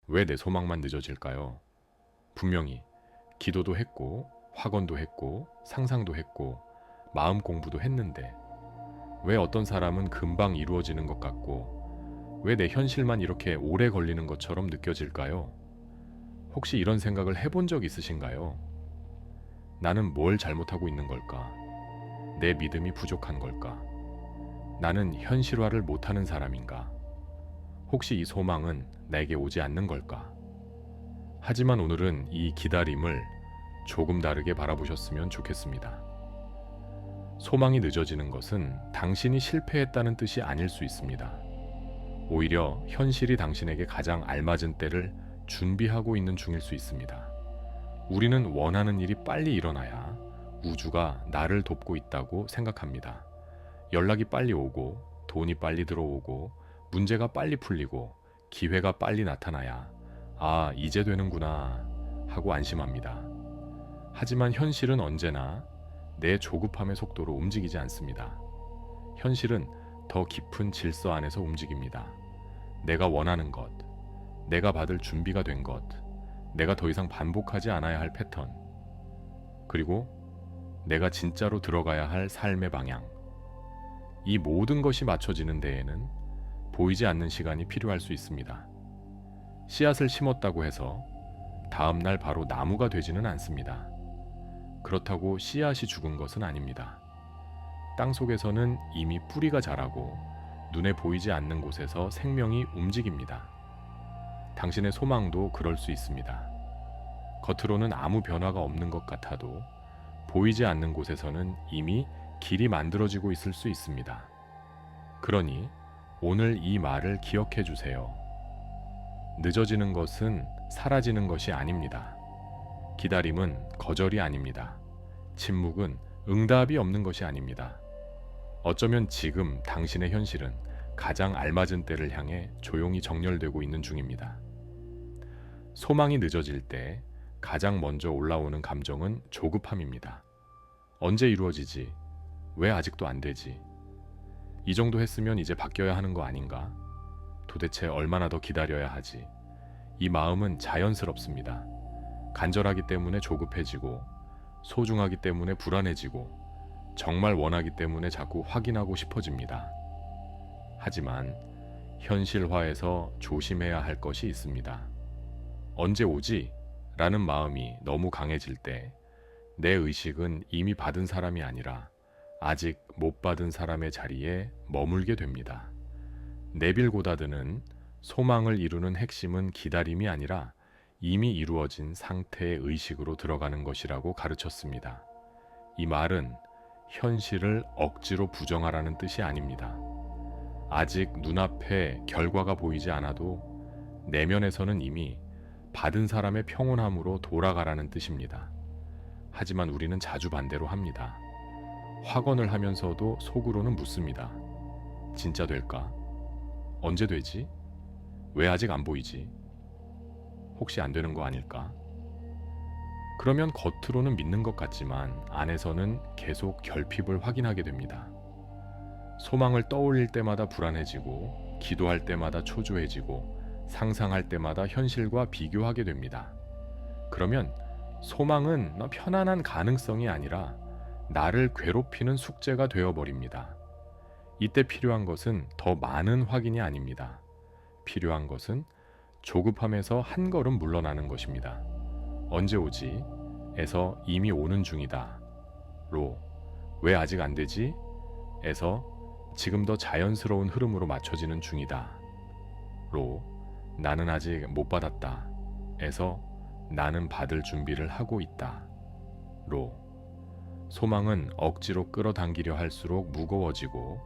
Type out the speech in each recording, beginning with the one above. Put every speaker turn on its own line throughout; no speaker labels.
왜 내 소망만 늦어질까요? 분명히 기도도 했고, 확언도 했고, 상상도 했고, 마음 공부도 했는데, 왜 어떤 사람은 금방 이루어지는 것 같고, 왜 내 현실만 이렇게 오래 걸리는 것처럼 느껴질까요? 혹시 이런 생각을 해본 적 있으신가요? 나는 뭘 잘못하고 있는 걸까? 내 믿음이 부족한 걸까? 나는 현실화를 못하는 사람인가? 혹시 이 소망은 내게 오지 않는 걸까? 하지만 오늘은 이 기다림을 조금 다르게 바라보셨으면 좋겠습니다. 소망이 늦어지는 것은 당신이 실패했다는 뜻이 아닐 수 있습니다. 오히려 현실이 당신에게 가장 알맞은 때를 준비하고 있는 중일 수 있습니다. 우리는 원하는 일이 빨리 일어나야 우주가 나를 돕고 있다고 생각합니다. 연락이 빨리 오고, 돈이 빨리 들어오고, 문제가 빨리 풀리고, 기회가 빨리 나타나야 아, 이제 되는구나 하고 안심합니다. 하지만 현실은 언제나 내 조급함의 속도로 움직이지 않습니다. 현실은 더 깊은 질서 안에서 움직입니다. 내가 원하는 것, 내가 받을 준비가 된 것, 내가 더 이상 반복하지 않아야 할 패턴, 그리고 내가 진짜로 들어가야 할 삶의 방향. 이 모든 것이 맞춰지는 데에는 보이지 않는 시간이 필요할 수 있습니다. 씨앗을 심었다고 해서 다음날 바로 나무가 되지는 않습니다. 그렇다고 씨앗이 죽은 것은 아닙니다. 땅 속에서는 이미 뿌리가 자라고 눈에 보이지 않는 곳에서 생명이 움직입니다. 당신의 소망도 그럴 수 있습니다. 겉으로는 아무 변화가 없는 것 같아도 보이지 않는 곳에서는 이미 길이 만들어지고 있을 수 있습니다. 그러니 오늘 이 말을 기억해 주세요. 늦어지는 것은 사라지는 것이 아닙니다. 기다림은 거절이 아닙니다. 침묵은 응답이 없는 것이 아닙니다. 어쩌면 지금 당신의 현실은 가장 알맞은 때를 향해 조용히 정렬되고 있는 중입니다. 소망이 늦어질 때 가장 먼저 올라오는 감정은 조급함입니다. 언제 이루어지지? 왜 아직도 안 되지? 이 정도 했으면 이제 바뀌어야 하는 거 아닌가? 도대체 얼마나 더 기다려야 하지? 이 마음은 자연스럽습니다. 간절하기 때문에 조급해지고, 소중하기 때문에 불안해지고, 정말 원하기 때문에 자꾸 확인하고 싶어집니다. 하지만 현실화에서 조심해야 할 것이 있습니다. 언제 오지? 라는 마음이 너무 강해질 때 내 의식은 이미 받은 사람이 아니라 아직 못 받은 사람의 자리에 머물게 됩니다. 네빌 고다드는 소망을 이루는 핵심은 기다림이 아니라 이미 이루어진 상태의 의식으로 들어가는 것이라고 가르쳤습니다. 이 말은 현실을 억지로 부정하라는 뜻이 아닙니다. 아직 눈앞에 결과가 보이지 않아도 내면에서는 이미 받은 사람의 평온함으로 돌아가라는 뜻입니다. 하지만 우리는 자주 반대로 합니다. 확언을 하면서도 속으로는 묻습니다. 진짜 될까? 언제 되지? 왜 아직 안 보이지? 혹시 안 되는 거 아닐까? 그러면 겉으로는 믿는 것 같지만 안에서는 계속 결핍을 확인하게 됩니다. 소망을 떠올릴 때마다 불안해지고, 기도할 때마다 초조해지고, 상상할 때마다 현실과 비교하게 됩니다. 그러면 소망은 편안한 가능성이 아니라 나를 괴롭히는 숙제가 되어버립니다. 이때 필요한 것은 더 많은 확인이 아닙니다. 필요한 것은 조급함에서 한 걸음 물러나는 것입니다. 언제 오지? 에서 이미 오는 중이다. 로, 왜 아직 안 되지? 에서 지금 더 자연스러운 흐름으로 맞춰지는 중이다. 로, 나는 아직 못 받았다. 에서 나는 받을 준비를 하고 있다. 로, 소망은 억지로 끌어당기려 할수록 무거워지고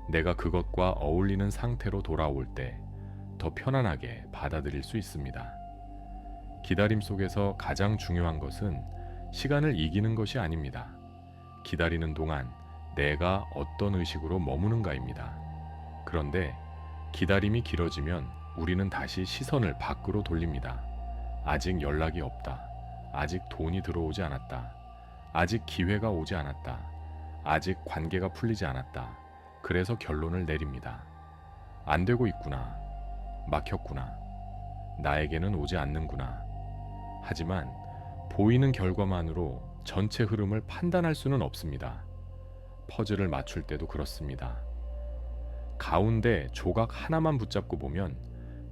내가 그것과 어울리는 상태로 돌아올 때 더 편안하게 받아들일 수 있습니다. 기다림 속에서 가장 중요한 것은 시간을 이기는 것이 아닙니다. 기다리는 동안 내가 어떤 의식으로 머무는가입니다. 그런데 기다림이 길어지면 우리는 다시 시선을 밖으로 돌립니다. 아직 연락이 없다. 아직 돈이 들어오지 않았다. 아직 기회가 오지 않았다. 아직 관계가 풀리지 않았다. 그래서 결론을 내립니다. 안 되고 있구나. 막혔구나. 나에게는 오지 않는구나. 하지만 보이는 결과만으로 전체 흐름을 판단할 수는 없습니다. 퍼즐을 맞출 때도 그렇습니다. 가운데 조각 하나만 붙잡고 보면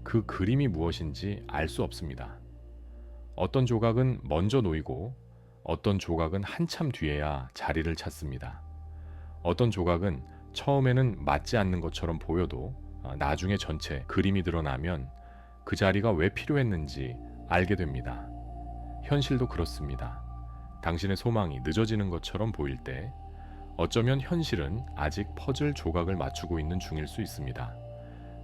그 그림이 무엇인지 알 수 없습니다. 어떤 조각은 먼저 놓이고 어떤 조각은 한참 뒤에야 자리를 찾습니다. 어떤 조각은 처음에는 맞지 않는 것처럼 보여도 나중에 전체 그림이 드러나면 그 자리가 왜 필요했는지 알게 됩니다. 현실도 그렇습니다. 당신의 소망이 늦어지는 것처럼 보일 때 어쩌면 현실은 아직 퍼즐 조각을 맞추고 있는 중일 수 있습니다.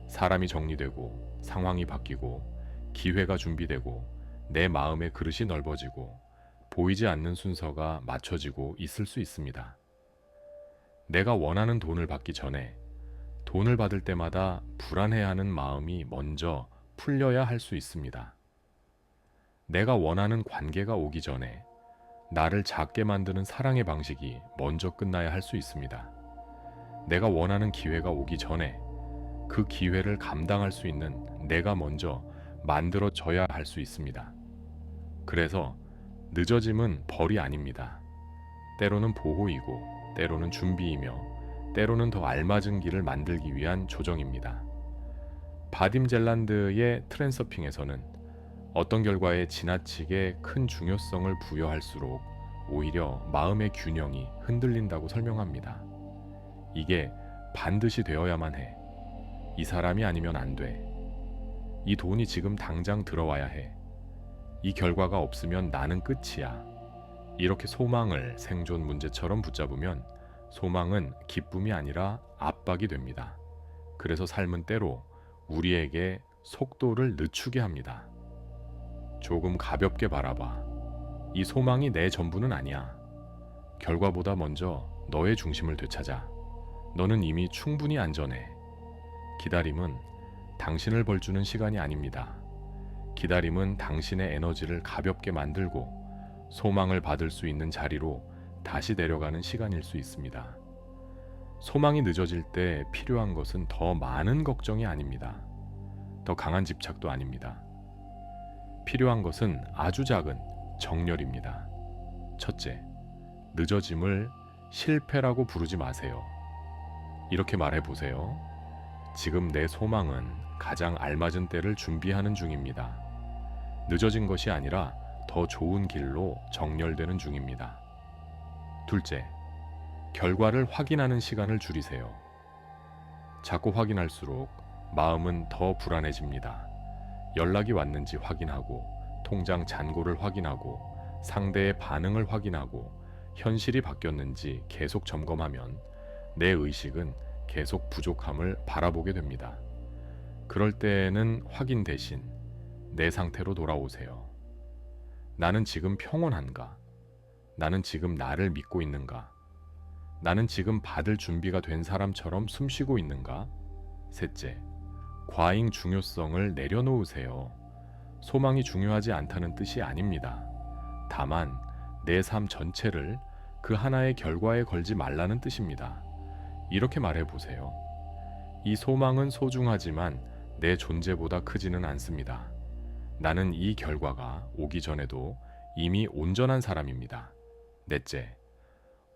사람이 정리되고 상황이 바뀌고 기회가 준비되고 내 마음의 그릇이 넓어지고 보이지 않는 순서가 맞춰지고 있을 수 있습니다. 내가 원하는 돈을 받기 전에 돈을 받을 때마다 불안해하는 마음이 먼저 풀려야 할 수 있습니다. 내가 원하는 관계가 오기 전에 나를 작게 만드는 사랑의 방식이 먼저 끝나야 할 수 있습니다. 내가 원하는 기회가 오기 전에 그 기회를 감당할 수 있는 내가 먼저 만들어져야 할 수 있습니다. 그래서 늦어짐은 벌이 아닙니다. 때로는 보호이고 때로는 준비이며 때로는 더 알맞은 길을 만들기 위한 조정입니다. 바딤 젤란드의 트랜서핑에서는 어떤 결과에 지나치게 큰 중요성을 부여할수록 오히려 마음의 균형이 흔들린다고 설명합니다. 이게 반드시 되어야만 해. 이 사람이 아니면 안 돼. 이 돈이 지금 당장 들어와야 해. 이 결과가 없으면 나는 끝이야. 이렇게 소망을 생존 문제처럼 붙잡으면 소망은 기쁨이 아니라 압박이 됩니다. 그래서 삶은 때로 우리에게 속도를 늦추게 합니다. 조금 가볍게 바라봐. 이 소망이 내 전부는 아니야. 결과보다 먼저 너의 중심을 되찾아. 너는 이미 충분히 안전해. 기다림은 당신을 벌주는 시간이 아닙니다. 기다림은 당신의 에너지를 가볍게 만들고 소망을 받을 수 있는 자리로 다시 내려가는 시간일 수 있습니다. 소망이 늦어질 때 필요한 것은 더 많은 걱정이 아닙니다. 더 강한 집착도 아닙니다. 필요한 것은 아주 작은 정렬입니다. 첫째, 늦어짐을 실패라고 부르지 마세요. 이렇게 말해보세요. 지금 내 소망은 가장 알맞은 때를 준비하는 중입니다. 늦어진 것이 아니라 더 좋은 길로 정렬되는 중입니다. 둘째, 결과를 확인하는 시간을 줄이세요. 자꾸 확인할수록 마음은 더 불안해집니다. 연락이 왔는지 확인하고, 통장 잔고를 확인하고, 상대의 반응을 확인하고, 현실이 바뀌었는지 계속 점검하면 내 의식은 계속 부족함을 바라보게 됩니다. 그럴 때에는 확인 대신 내 상태로 돌아오세요. 나는 지금 평온한가? 나는 지금 나를 믿고 있는가? 나는 지금 받을 준비가 된 사람처럼 숨쉬고 있는가? 셋째, 과잉 중요성을 내려놓으세요. 소망이 중요하지 않다는 뜻이 아닙니다. 다만 내 삶 전체를 그 하나의 결과에 걸지 말라는 뜻입니다. 이렇게 말해보세요. 이 소망은 소중하지만 내 존재보다 크지는 않습니다. 나는 이 결과가 오기 전에도 이미 온전한 사람입니다. 넷째,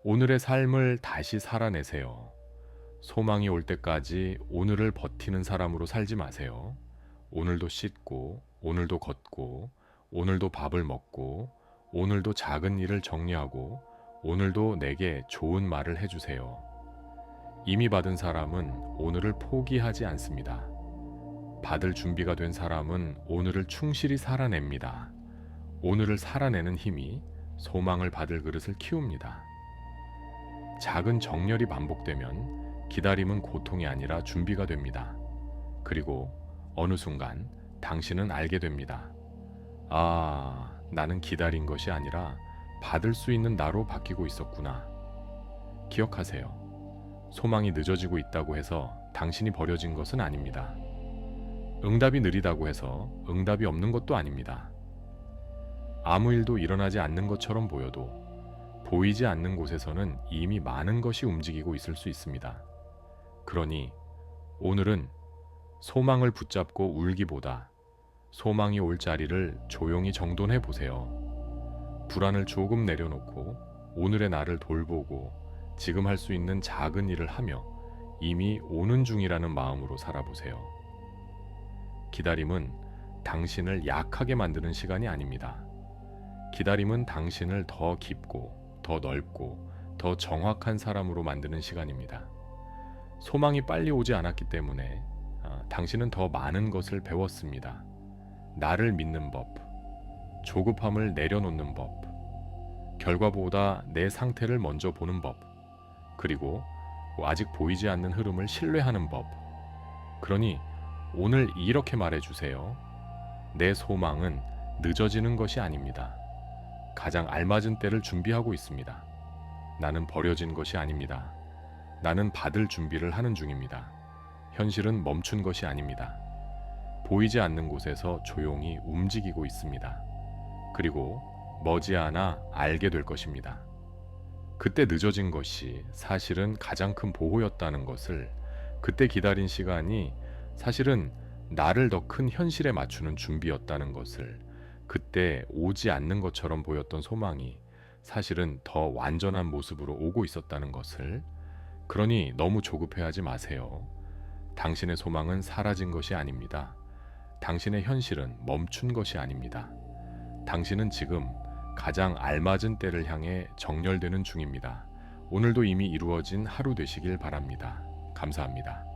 오늘의 삶을 다시 살아내세요. 소망이 올 때까지 오늘을 버티는 사람으로 살지 마세요. 오늘도 씻고, 오늘도 걷고, 오늘도 밥을 먹고, 오늘도 작은 일을 정리하고, 오늘도 내게 좋은 말을 해주세요. 이미 받은 사람은 오늘을 포기하지 않습니다. 받을 준비가 된 사람은 오늘을 충실히 살아냅니다. 오늘을 살아내는 힘이 소망을 받을 그릇을 키웁니다. 작은 정렬이 반복되면 기다림은 고통이 아니라 준비가 됩니다. 그리고 어느 순간 당신은 알게 됩니다. 아, 나는 기다린 것이 아니라 받을 수 있는 나로 바뀌고 있었구나. 기억하세요. 소망이 늦어지고 있다고 해서 당신이 버려진 것은 아닙니다. 응답이 느리다고 해서 응답이 없는 것도 아닙니다. 아무 일도 일어나지 않는 것처럼 보여도 보이지 않는 곳에서는 이미 많은 것이 움직이고 있을 수 있습니다. 그러니 오늘은 소망을 붙잡고 울기보다 소망이 올 자리를 조용히 정돈해 보세요. 불안을 조금 내려놓고 오늘의 나를 돌보고 지금 할 수 있는 작은 일을 하며 이미 오는 중이라는 마음으로 살아보세요. 기다림은 당신을 약하게 만드는 시간이 아닙니다. 기다림은 당신을 더 깊고 더 넓고 더 정확한 사람으로 만드는 시간입니다. 소망이 빨리 오지 않았기 때문에 당신은 더 많은 것을 배웠습니다. 나를 믿는 법, 조급함을 내려놓는 법, 결과보다 내 상태를 먼저 보는 법, 그리고 아직 보이지 않는 흐름을 신뢰하는 법. 그러니 오늘 이렇게 말해주세요. 내 소망은 늦어지는 것이 아닙니다. 가장 알맞은 때를 준비하고 있습니다. 나는 버려진 것이 아닙니다. 나는 받을 준비를 하는 중입니다. 현실은 멈춘 것이 아닙니다. 보이지 않는 곳에서 조용히 움직이고 있습니다. 그리고 머지않아 알게 될 것입니다. 그때 늦어진 것이 사실은 가장 큰 보호였다는 것을, 그때 기다린 시간이 사실은 나를 더 큰 현실에 맞추는 준비였다는 것을, 그때 오지 않는 것처럼 보였던 소망이 사실은 더 완전한 모습으로 오고 있었다는 것을. 그러니 너무 조급해하지 마세요. 당신의 소망은 사라진 것이 아닙니다. 당신의 현실은 멈춘 것이 아닙니다. 당신은 지금 가장 알맞은 때를 향해 정렬되는 중입니다. 오늘도 이미 이루어진 하루 되시길 바랍니다. 감사합니다.